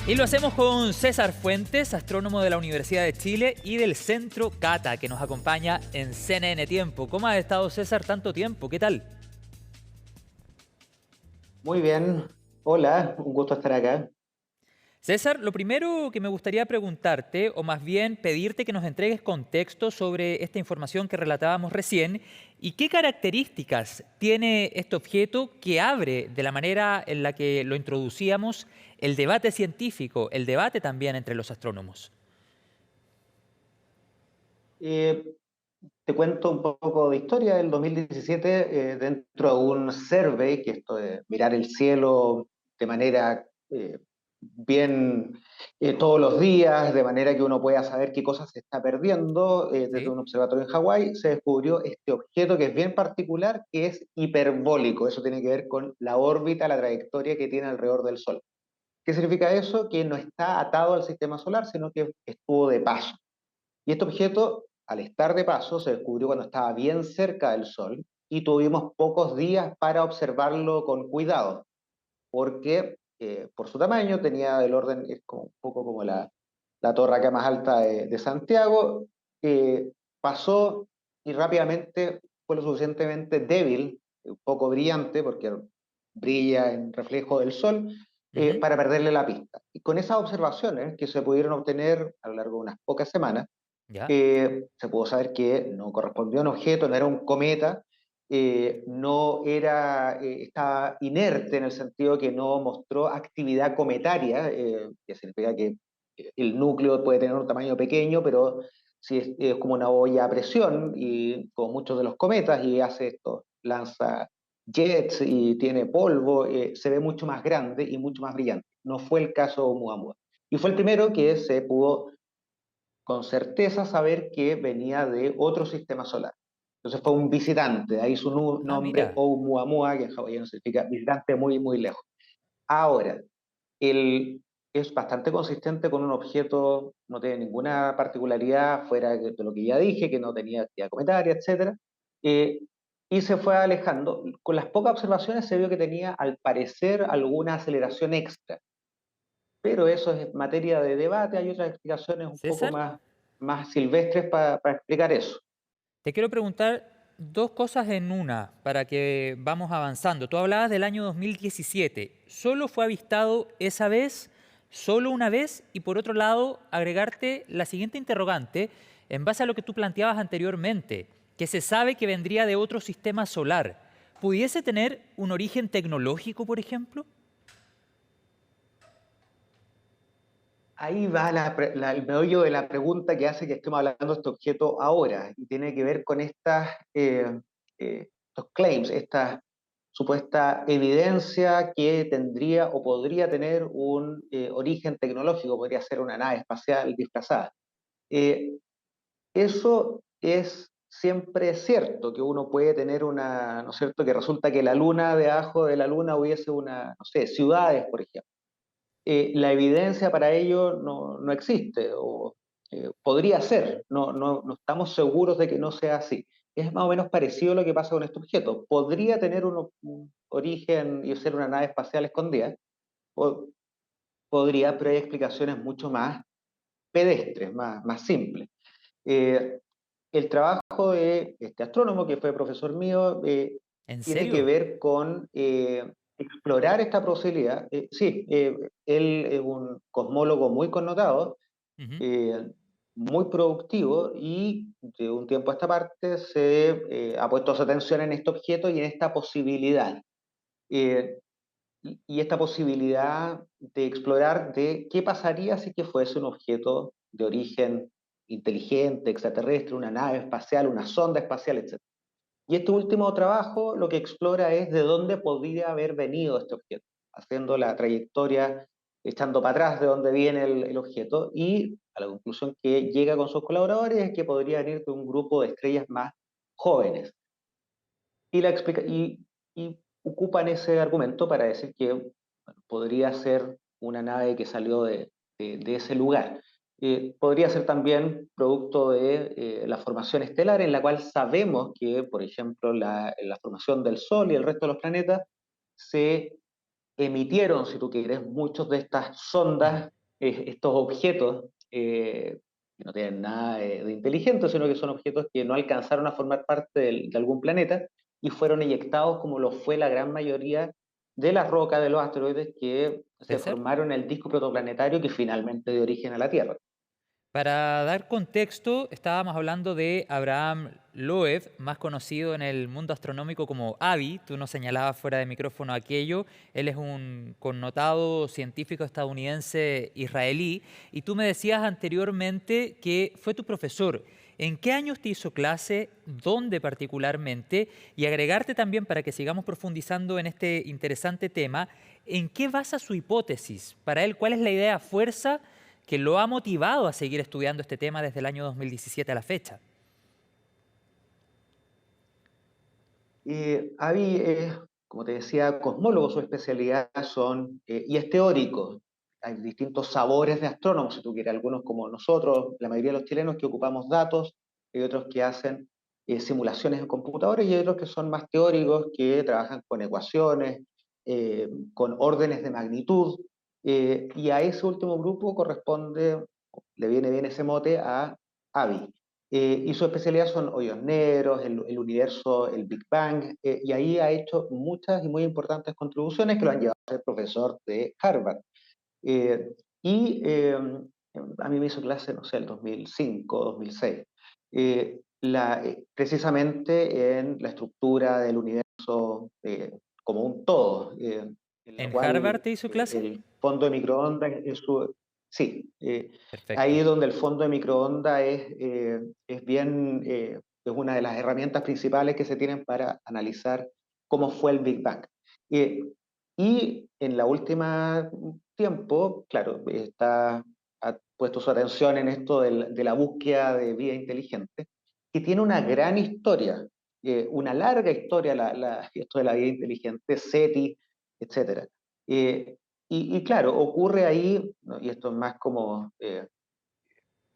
Y lo hacemos con César Fuentes, astrónomo de la Universidad de Chile y del Centro Cata, que nos acompaña en CNN Tiempo. ¿Cómo ha estado, César, tanto tiempo? ¿Qué tal? Muy bien, hola, un gusto estar acá. César, lo primero que me gustaría preguntarte, o más bien pedirte que nos entregues contexto sobre esta información que relatábamos recién, y qué características tiene este objeto que abre de la manera en la que lo introducíamos el debate científico, el debate también entre los astrónomos. Eh, Te cuento un poco de historia. Del 2017, dentro de un survey, que esto de mirar el cielo de manera bien todos los días, de manera que uno pueda saber qué cosas se está perdiendo, desde ¿Sí? un observatorio en Hawái, se descubrió este objeto que es bien particular, que es hiperbólico. Eso tiene que ver con la órbita, la trayectoria que tiene alrededor del Sol. ¿Qué significa eso? Que no está atado al sistema solar, sino que estuvo de paso. Y este objeto, al estar de paso, se descubrió cuando estaba bien cerca del Sol y tuvimos pocos días para observarlo con cuidado, porque por su tamaño tenía el orden, es como, un poco como la torre acá más alta de Santiago, pasó y rápidamente fue lo suficientemente débil, un poco brillante, porque brilla en reflejo del Sol, Ujú. para perderle la pista. Y con esas observaciones que se pudieron obtener a lo largo de unas pocas semanas, ¿Ya? se pudo saber que no correspondió a un objeto, no era un cometa, no era, estaba inerte en el sentido que no mostró actividad cometaria, que significa que el núcleo puede tener un tamaño pequeño, pero si es como una olla a presión, y como muchos de los cometas, y hace esto, lanza jets y tiene polvo, se ve mucho más grande y mucho más brillante. No fue el caso de Oumuamua. Y fue el primero que se pudo con certeza saber que venía de otro sistema solar. Entonces fue un visitante, de ahí su Ah, nombre mira. Oumuamua, que en hawaiano significa visitante muy, muy lejos. Ahora, él es bastante consistente con un objeto, no tiene ninguna particularidad fuera de lo que ya dije, que no tenía actividad cometaria, etcétera, eh, y se fue alejando. Con las pocas observaciones se vio que tenía, al parecer, alguna aceleración extra, pero eso es materia de debate. Hay otras explicaciones un poco César, más silvestres para explicar eso. te quiero preguntar dos cosas en una para que vamos avanzando. Tú hablabas del año 2017. ¿Solo fue avistado esa vez? ¿Solo una vez? Y por otro lado, agregarte la siguiente interrogante en base a lo que tú planteabas anteriormente, que se sabe que vendría de otro sistema solar. ¿Pudiese tener un origen tecnológico, por ejemplo? Ahí va el meollo de la pregunta que hace que estemos hablando de este objeto ahora, y tiene que ver con estos claims, esta supuesta evidencia que tendría o podría tener un origen tecnológico, podría ser una nave espacial disfrazada. Eh, Eso es siempre cierto, que uno puede tener una, ¿no es cierto?, que resulta que la luna, debajo de la luna hubiese una, no sé, ciudades, por ejemplo. La evidencia para ello no existe, o podría ser, no estamos seguros de que no sea así. Es más o menos parecido a lo que pasa con este objeto. Podría tener un origen y ser una nave espacial escondida, o podría, pero hay explicaciones mucho más pedestres, más simples. Eh, el trabajo de este astrónomo, que fue profesor mío, ¿En tiene que serio? ver con explorar esta posibilidad. Sí, él es un cosmólogo muy connotado, Ujú. eh, muy productivo, y de un tiempo a esta parte se ha puesto su atención en este objeto y en esta posibilidad. Eh, y esta posibilidad de explorar de qué pasaría si que fuese un objeto de origen inteligente, extraterrestre, una nave espacial, una sonda espacial, etc. Y este último trabajo lo que explora es de dónde podría haber venido este objeto, haciendo la trayectoria, echando para atrás de dónde viene el objeto, y a la conclusión que llega con sus colaboradores es que podría venir de un grupo de estrellas más jóvenes. Y, y ocupan ese argumento para decir que, bueno, podría ser una nave que salió de ese lugar. Podría ser también producto de la formación estelar, en la cual sabemos que, por ejemplo, la formación del Sol y el resto de los planetas se emitieron, si tú quieres, muchos de estas sondas estos objetos que no tienen nada de inteligente, sino que son objetos que no alcanzaron a formar parte de algún planeta y fueron eyectados como lo fue la gran mayoría de las rocas de los asteroides que se César. formaron en el disco protoplanetario que finalmente dio origen a la Tierra. Para dar contexto, estábamos hablando de Abraham Loeb, más conocido en el mundo astronómico como Avi. Tú nos señalabas fuera de micrófono aquello. Él es un connotado científico estadounidense israelí. Y tú me decías anteriormente que fue tu profesor. ¿En qué años te hizo clase? ¿Dónde particularmente? Y agregarte también, para que sigamos profundizando en este interesante tema, ¿en qué basa su hipótesis? Para él, ¿cuál es la idea fuerza que lo ha motivado a seguir estudiando este tema desde el año 2017 a la fecha? Avi es, como te decía, cosmólogo, su especialidad son, y es teórico. Hay distintos sabores de astrónomos, si tú quieres, algunos como nosotros, la mayoría de los chilenos que ocupamos datos, y otros que hacen simulaciones en computadores, y hay otros que son más teóricos, que trabajan con ecuaciones, con órdenes de magnitud, y a ese último grupo corresponde, le viene bien ese mote, a Avi. Y su especialidad son hoyos negros, el universo, el Big Bang, y ahí ha hecho muchas y muy importantes contribuciones que lo han llevado a ser profesor de Harvard. Eh, y a mí me hizo clase, no sé, el 2005, 2006, precisamente en la estructura del universo como un todo, en la ¿En cual Harvard te hizo clase? el fondo de microondas es su... Sí, Perfecto. ahí donde el fondo de microondas es bien, es una de las herramientas principales que se tienen para analizar cómo fue el Big Bang. Eh, y en la última tiempo, claro, ha puesto su atención en esto de la búsqueda de vida inteligente, que tiene una gran historia, una larga historia, esto de la vida inteligente, SETI, etc. Y claro, ocurre ahí, ¿no? Y esto es más como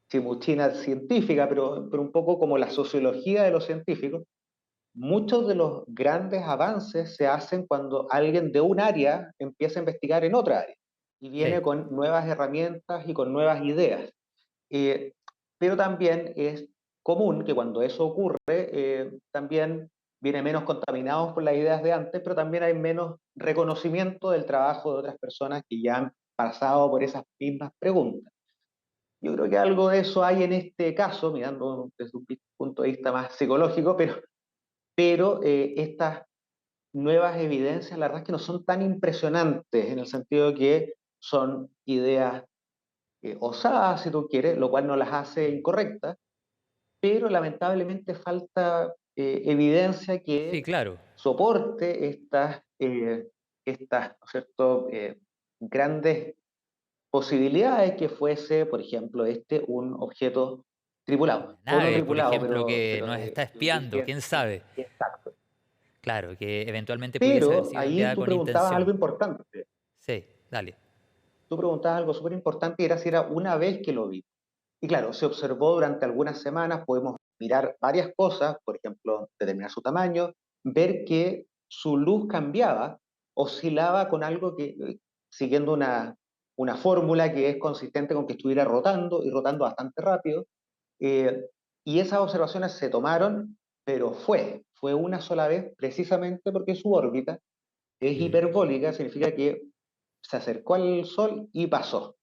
chimuchina científica, pero un poco como la sociología de los científicos, muchos de los grandes avances se hacen cuando alguien de un área empieza a investigar en otra área y Sí, viene con nuevas herramientas y con nuevas ideas. Eh, pero también es común que cuando eso ocurre, también viene menos contaminados por las ideas de antes, pero también hay menos reconocimiento del trabajo de otras personas que ya han pasado por esas mismas preguntas. Yo creo que algo de eso hay en este caso, mirando desde un punto de vista más psicológico, pero estas nuevas evidencias, la verdad es que no son tan impresionantes en el sentido de que son ideas osadas, si tú quieres, lo cual no las hace incorrectas, pero lamentablemente falta evidencia sí, que claro. soporte estas ¿no es cierto? Grandes posibilidades que fuese, por ejemplo, un objeto tripulado, Una o no nave, por tripulado, ejemplo, que pero nos está de espiando, origen quién sabe. exacto. Claro, que eventualmente pudiese haber Pero sido ahí enviada tú con preguntabas algo intención. importante. Sí, dale. Tú preguntabas algo súper importante y era si era una vez que lo vi. Y claro, se observó durante algunas semanas, podemos mirar varias cosas, por ejemplo, determinar su tamaño, ver que su luz cambiaba, oscilaba con algo que, siguiendo una fórmula que es consistente con que estuviera rotando y rotando bastante rápido. eh, y esas observaciones se tomaron, pero fue una sola vez, precisamente porque su órbita es Mm, hiperbólica, significa que se acercó al Sol y pasó,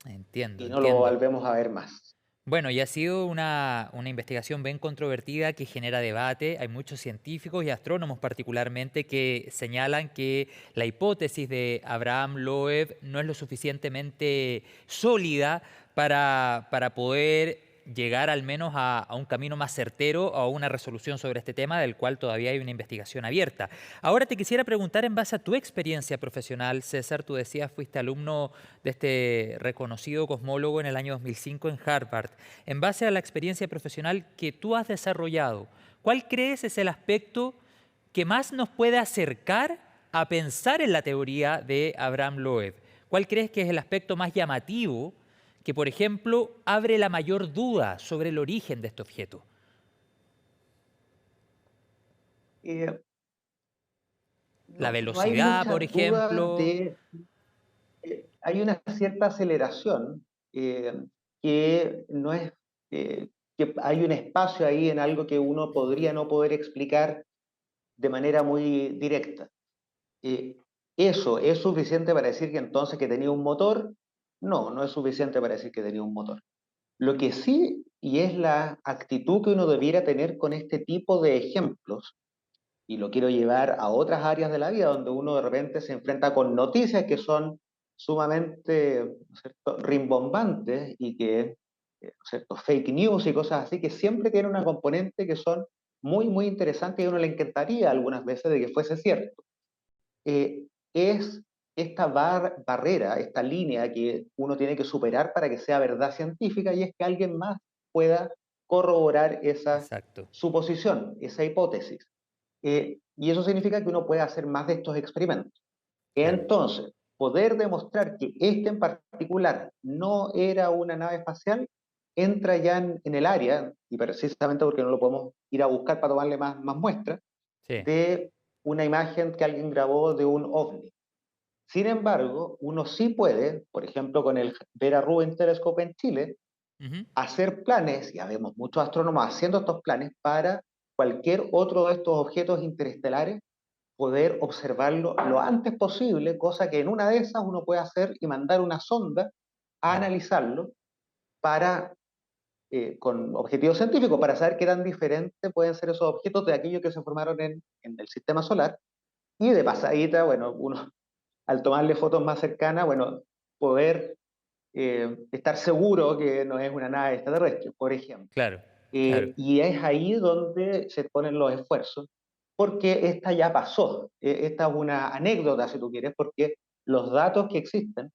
entiendo, y no lo entiendo. volvemos a ver más. Bueno, y ha sido una investigación bien controvertida que genera debate. Hay muchos científicos y astrónomos particularmente que señalan que la hipótesis de Abraham Loeb no es lo suficientemente sólida para poder llegar al menos a un camino más certero o a una resolución sobre este tema del cual todavía hay una investigación abierta. Ahora te quisiera preguntar en base a tu experiencia profesional, César, tú decías fuiste alumno de este reconocido cosmólogo en el año 2005 en Harvard. En base a la experiencia profesional que tú has desarrollado, ¿cuál crees es el aspecto que más nos puede acercar a pensar en la teoría de Abraham Loeb? ¿Cuál crees que es el aspecto más llamativo que, por ejemplo, abre la mayor duda sobre el origen de este objeto? Eh, La no hay velocidad, por muchas dudas ejemplo. hay una cierta aceleración que no es, que hay un espacio ahí en algo que uno podría no poder explicar de manera muy directa. Eh, ¿Eso es suficiente para decir que entonces que tenía un motor? No, no es suficiente para decir que tenía un motor. Lo que sí, y es la actitud que uno debiera tener con este tipo de ejemplos, y lo quiero llevar a otras áreas de la vida donde uno de repente se enfrenta con noticias que son sumamente, ¿no es cierto?, rimbombantes y que, ¿no es cierto?, fake news y cosas así, que siempre tienen una componente que son muy, muy interesantes y a uno le encantaría algunas veces de que fuese cierto. Es esta barrera, esta línea que uno tiene que superar para que sea verdad científica y es que alguien más pueda corroborar esa Exacto. suposición, esa hipótesis. Y eso significa que uno puede hacer más de estos experimentos. Claro. Entonces, poder demostrar que este en particular no era una nave espacial entra ya en el área, y precisamente porque no lo podemos ir a buscar para tomarle más muestras, Sí. de una imagen que alguien grabó de un ovni. Sin embargo, uno sí puede, por ejemplo, con el Vera Rubin Telescope en Chile, Ujú. hacer planes, ya vemos muchos astrónomos haciendo estos planes para cualquier otro de estos objetos interestelares, poder observarlo lo antes posible, cosa que en una de esas uno puede hacer y mandar una sonda a Claro. analizarlo para, con objetivos científicos, para saber qué tan diferentes pueden ser esos objetos de aquellos que se formaron en el sistema solar. Y de pasadita, bueno, uno al tomarle fotos más cercanas, bueno, poder estar seguro que no es una nave extraterrestre, por ejemplo. Claro. Claro. Y es ahí donde se ponen los esfuerzos, porque esta ya pasó. Esta es una anécdota, si tú quieres, porque los datos que existen,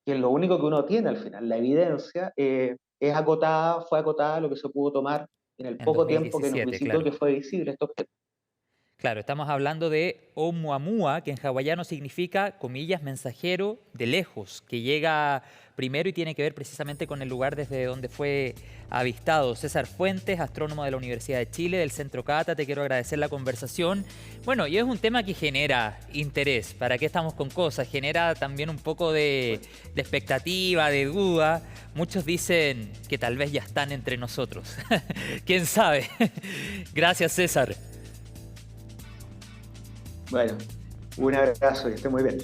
que es lo único que uno tiene al final, la evidencia, es acotada, fue acotada a lo que se pudo tomar en el En poco tiempo que nos 2017, visitó, claro. que fue visible este objeto. Claro, estamos hablando de Oumuamua, que en hawaiano significa, comillas, mensajero de lejos, que llega primero y tiene que ver precisamente con el lugar desde donde fue avistado. César Fuentes, astrónomo de la Universidad de Chile, del Centro Cata, te quiero agradecer la conversación. Bueno, y es un tema que genera interés. ¿Para qué estamos con cosas? Genera también un poco de expectativa, de duda. Muchos dicen que tal vez ya están entre nosotros. ¿Quién sabe? Gracias, César. Bueno, un abrazo y esté muy bien.